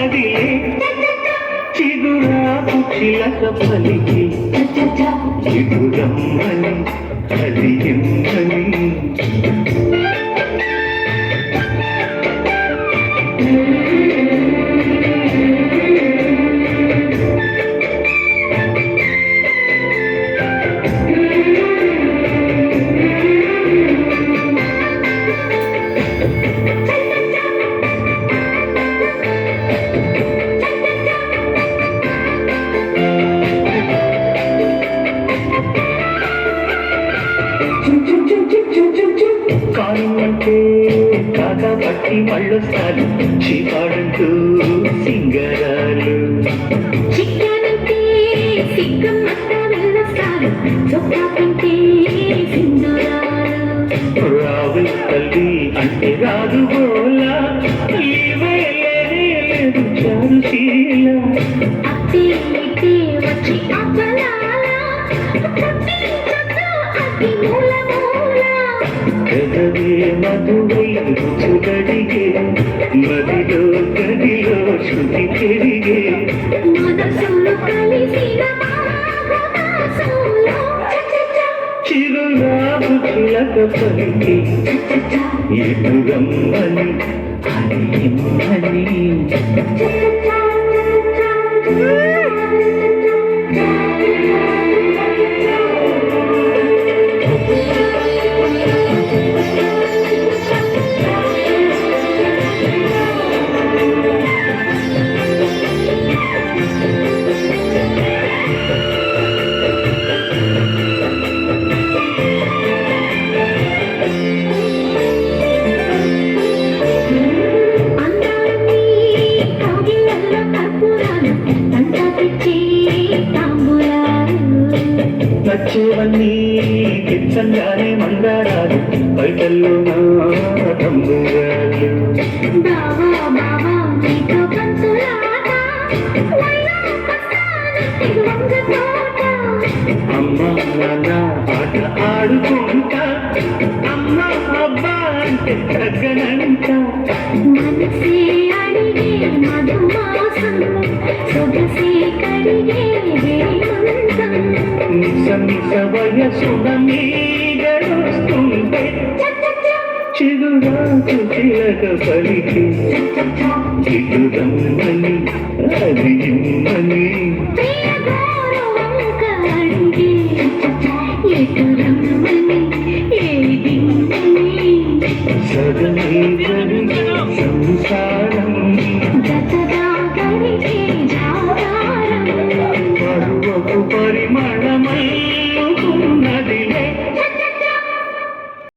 కదిలే చిగురాకు చిలక పలికి చిగురమ్మని కలిగిందని కానుంటే కాగా పట్టి మళ్ళొస్తారు చీపాడంటూ సింగరాలు చిక్కానంటే సిగ్గమ్మంతా వెళ్ళొస్తారు చొక్కాకంటే సింధూరాలు రావు తల్లి అంటే రాదు బోలా లేదు చారుశీల అత్తే ఇట్టే వచ్చి అప్పలాల అతి మూల మూల కదవే మధువై రుచుగడిగే మదిలో గదిలో శృతి పెరిగే మనసులు కలిసిన మాఘమాసంలో చిరునాపు చిలక పలికి ఎదురమ్మని కలిగిమ్మని నచ్చేవన్నీ కిచ్చంగానే మందారాలు బయటల్లో తంబురాలు బావా బావా నీతో పంతులాట లైలా పస్తానంటే వంగ తోట అమ్మ నాన్న ఆట ఆడుకుంటా అమ్మ అబ్బా అంటే తగ్గనంట మనసే అడిగే మధుమాసం సొగసే కడిగే వేమంతం నిజ నిజ వయసున మీగడొస్తుంటే చిరురాకు చిలక పలికి చిగురమ్మని అది ఇమ్మని